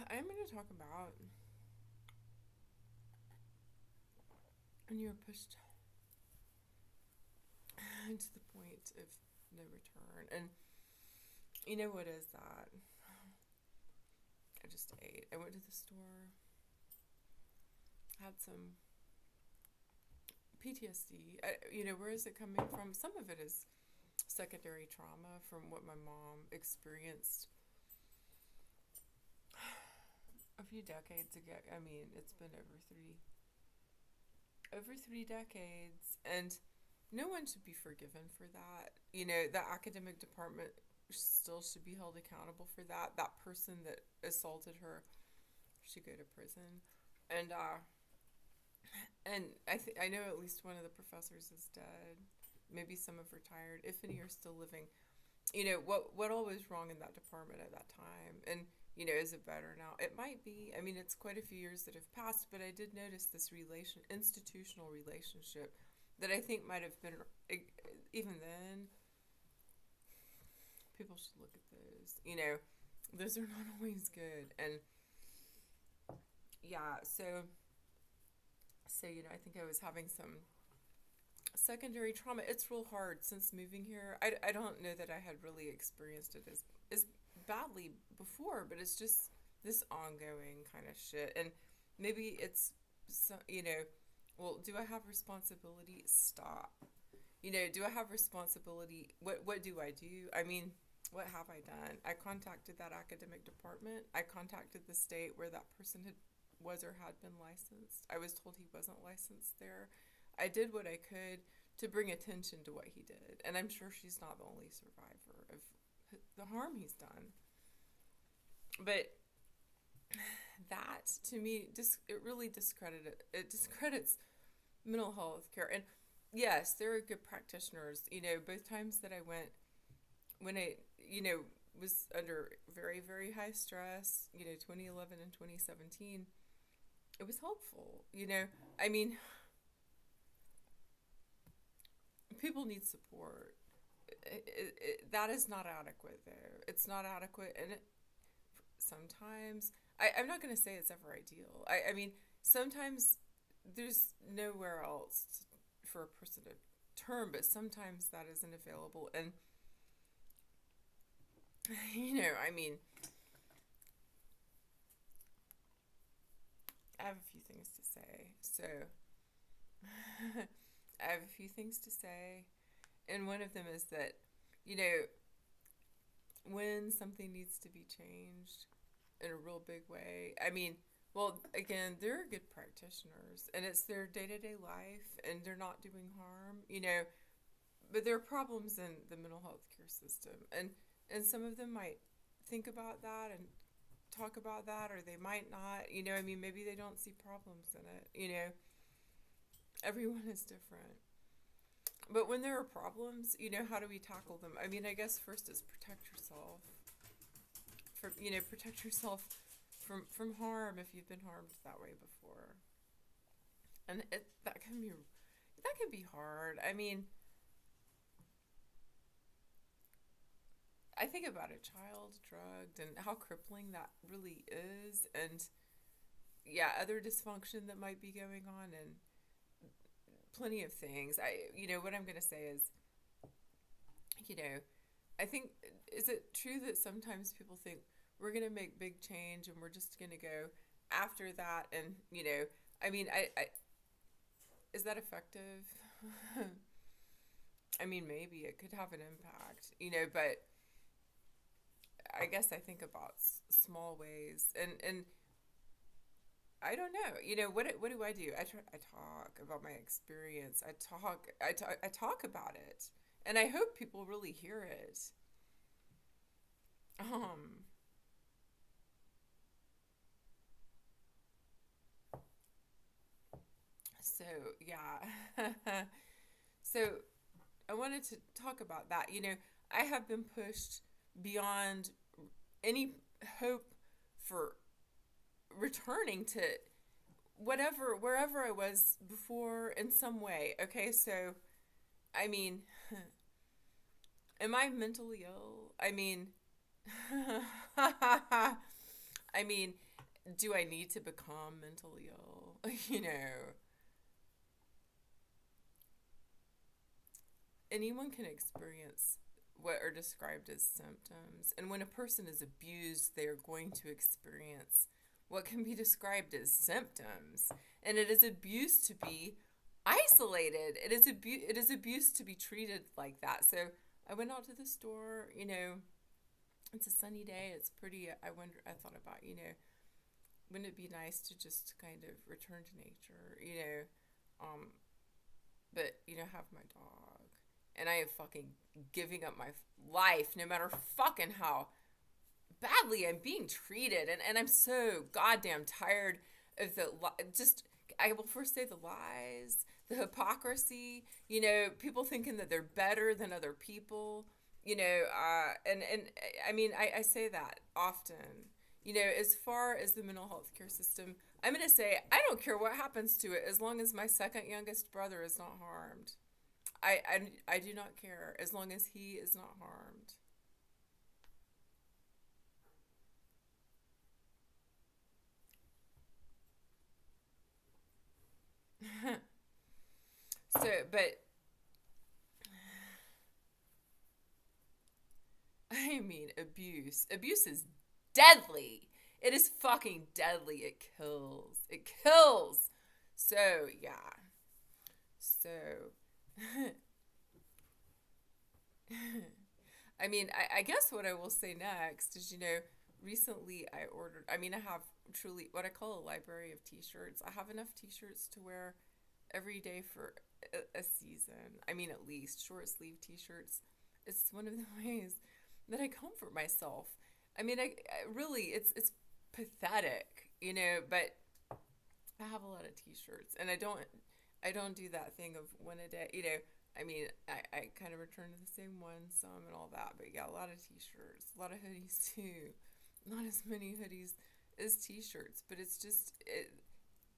I'm going to talk about when you're pushed to the point of no return. And you know what is that? I just ate. I went to the store, had some PTSD. Where is it coming from? Some of it is secondary trauma from what my mom experienced a few decades ago. I mean, it's been over three decades, and no one should be forgiven for that. The academic department still should be held accountable for that. That person that assaulted her should go to prison, and I know at least one of the professors is dead. Maybe some have retired. If any are still living, what all was wrong in that department at that time, and is it better now? It might be. I mean, it's quite a few years that have passed, but I did notice this institutional relationship that I think might have been, even then, people should look at those. Those are not always good. And yeah, so I think I was having some secondary trauma. It's real hard since moving here. I don't know that I had really experienced it as badly before, but it's just this ongoing kind of shit. And maybe it's, so, well, do I have responsibility? Stop. Do I have responsibility? What do I do? I mean, what have I done? I contacted that academic department. I contacted the state where that person was or had been licensed. I was told he wasn't licensed there. I did what I could to bring attention to what he did, and I'm sure she's not the only survivor of the harm he's done. But that, to me, it really discredits mental health care. And yes, there are good practitioners. Both times that I went, when I, was under very, very high stress, 2011 and 2017, it was helpful. I mean, people need support. That is not adequate, though. It's not adequate, and sometimes I'm not going to say it's ever ideal. I mean, sometimes there's nowhere else for a person to turn, but sometimes that isn't available. And I mean, I have a few things to say. So I have a few things to say, and one of them is that you know when something needs to be changed in a real big way. I mean, well, again, they're good practitioners, and it's their day to day life, and they're not doing harm. But there are problems in the mental health care system, and some of them might think about that and talk about that, or they might not. I mean, maybe they don't see problems in it. Everyone is different. But when there are problems, how do we tackle them? I mean, I guess first is protect yourself. Protect yourself from harm if you've been harmed that way before. And that can be hard. I mean, I think about a child drugged and how crippling that really is, and yeah, other dysfunction that might be going on, and plenty of things. What I'm gonna say is, you know, I think, is it true that sometimes people think we're gonna make big change and we're just gonna go after that, and I mean, I is that effective? I mean, maybe it could have an impact, but I guess I think about small ways, and I don't know. What do I do? I talk about my experience. I talk about it, and I hope people really hear it. Um. So yeah. So I wanted to talk about that. I have been pushed beyond any hope for returning to wherever I was before in some way. Okay, so I mean, am I mentally ill? I mean, I mean, do I need to become mentally ill? Anyone can experience what are described as symptoms. And when a person is abused, they are going to experience what can be described as symptoms. And it is abuse to be isolated. It is abuse to be treated like that. So I went out to the store, it's a sunny day, it's pretty. I thought about, wouldn't it be nice to just kind of return to nature, but, have my dog. And I am fucking giving up my life no matter fucking how badly I'm being treated. And I'm so goddamn tired of just, I will first say the lies, the hypocrisy, people thinking that they're better than other people, and I mean, I say that often, as far as the mental health care system, I'm going to say, I don't care what happens to it as long as my second youngest brother is not harmed. I do not care as long as he is not harmed. But I mean, abuse. Abuse is deadly. It is fucking deadly. It kills. It kills. So, yeah. So, I mean, I guess what I will say next is, recently I ordered, I mean, I have truly what I call a library of t-shirts. I have enough t-shirts to wear every day for a season. I mean, at least short sleeve t-shirts. It's one of the ways that I comfort myself. I mean, I really, it's pathetic, but I have a lot of t-shirts, and I don't do that thing of one a day, I mean, I kind of return to the same one, some and all that, but yeah, a lot of t-shirts, a lot of hoodies too. Not as many hoodies as t-shirts, but it's just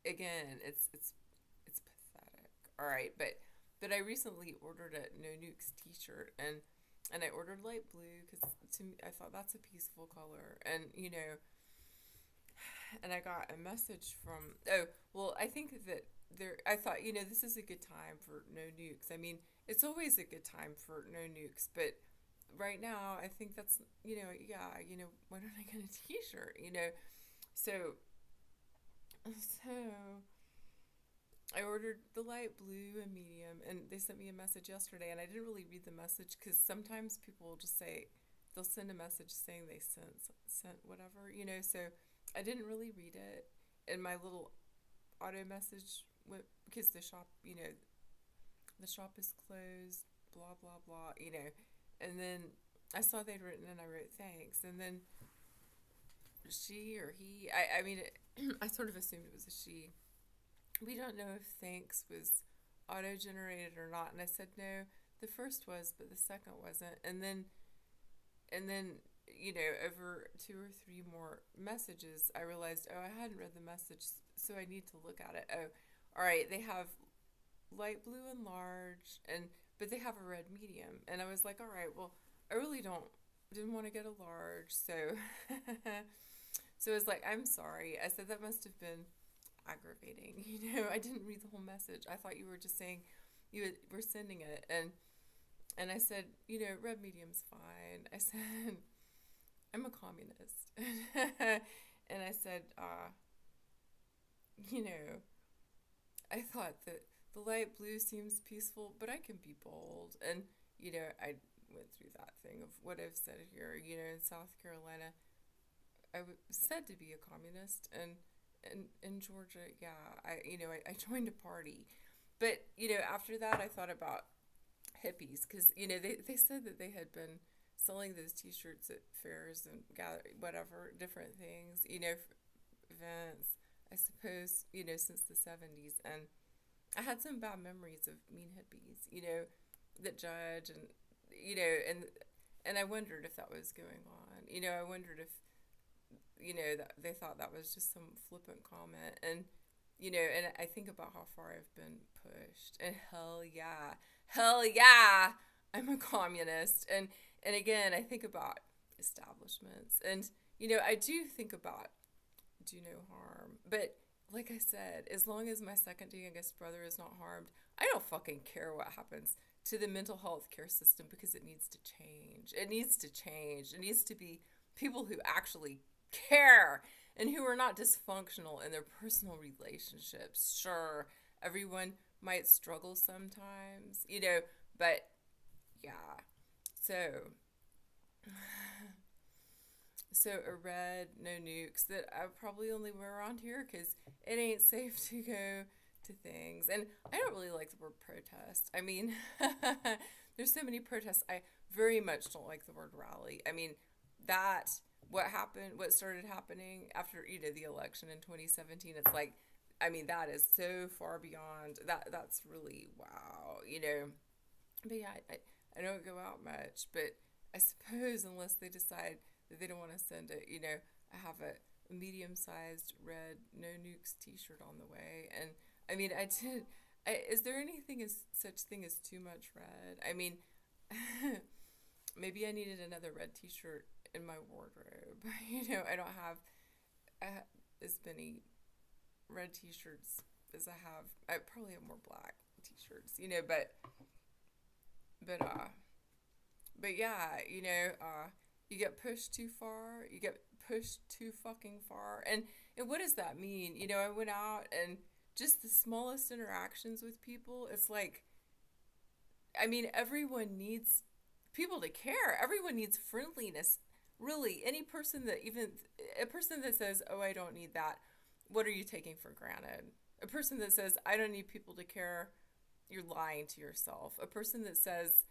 again, it's pathetic. All right, but I recently ordered a No Nukes t-shirt, and I ordered light blue because to me I thought that's a peaceful color, and and I got a message from, oh, well, I think that I thought, this is a good time for No Nukes. I mean, it's always a good time for No Nukes, but right now I think that's, yeah, why don't I get a t-shirt, so so I ordered the light blue and medium, and they sent me a message yesterday, and I didn't really read the message because sometimes people will just say, they'll send a message saying they sent whatever, so I didn't really read it, and my little auto message went, because the shop is closed, blah blah blah, and then I saw they'd written, and I wrote thanks, and then she or he, I mean, I sort of assumed it was a she. We don't know if thanks was auto generated or not, and I said no. The first was, but the second wasn't, and then over two or three more messages, I realized, oh, I hadn't read the message, so I need to look at it. Oh, all right, they have light blue and large, but they have a red medium, and I was like, all right, well, I really didn't want to get a large, so so I was like, I'm sorry. I said that must have been aggravating. I didn't read the whole message. I thought you were just saying you were sending it, and I said, red medium's fine. I said, I'm a communist. And I said, I thought that the light blue seems peaceful, but I can be bold. And, I went through that thing of what I've said here, in South Carolina, I was said to be a communist, and in Georgia, yeah, I joined a party. But, after that, I thought about hippies, because, they said that they had been selling those t-shirts at fairs and whatever, different things, events, I suppose, since the 70s. And I had some bad memories of mean hippies, that judge, and, and I wondered if that was going on. I wondered if, that they thought that was just some flippant comment. And I think about how far I've been pushed. And hell yeah, I'm a communist. And again, I think about establishments. And, I do think about do no harm. But like I said, as long as my second youngest brother is not harmed, I don't fucking care what happens to the mental health care system because it needs to change. It needs to change. It needs to be people who actually care and who are not dysfunctional in their personal relationships. Sure, everyone might struggle sometimes, but yeah. So So a red, no nukes that I probably only wear around here because it ain't safe to go to things. And I don't really like the word protest. I mean, there's so many protests. I very much don't like the word rally. I mean, that what happened, what started happening after the election in 2017. It's like, I mean, that is so far beyond that. That's really wow. But yeah, I don't go out much. But I suppose unless they decide that they don't want to send it, I have a medium sized red no nukes T-shirt on the way. And I mean, I did. Is there anything as such thing as too much red? I mean, maybe I needed another red T-shirt in my wardrobe. I don't have as many red T-shirts as I have. I probably have more black T-shirts, but but yeah, you get pushed too far, you get pushed too fucking far. And what does that mean? I went out and just the smallest interactions with people, it's like, I mean, everyone needs people to care. Everyone needs friendliness. Really, any person that even a person that says, "Oh, I don't need that," what are you taking for granted? A person that says, "I don't need people to care," you're lying to yourself. A person that says,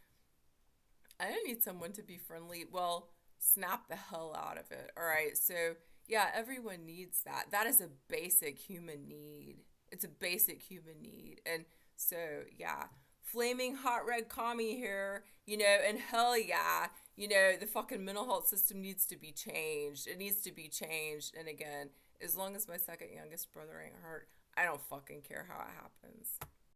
"I don't need someone to be friendly," well, snap the hell out of it. All right. So, yeah, everyone needs that. That is a basic human need. It's a basic human need. And so, yeah, flaming hot red commie here, and hell yeah, the fucking mental health system needs to be changed. It needs to be changed. And again, as long as my second youngest brother ain't hurt, I don't fucking care how it happens.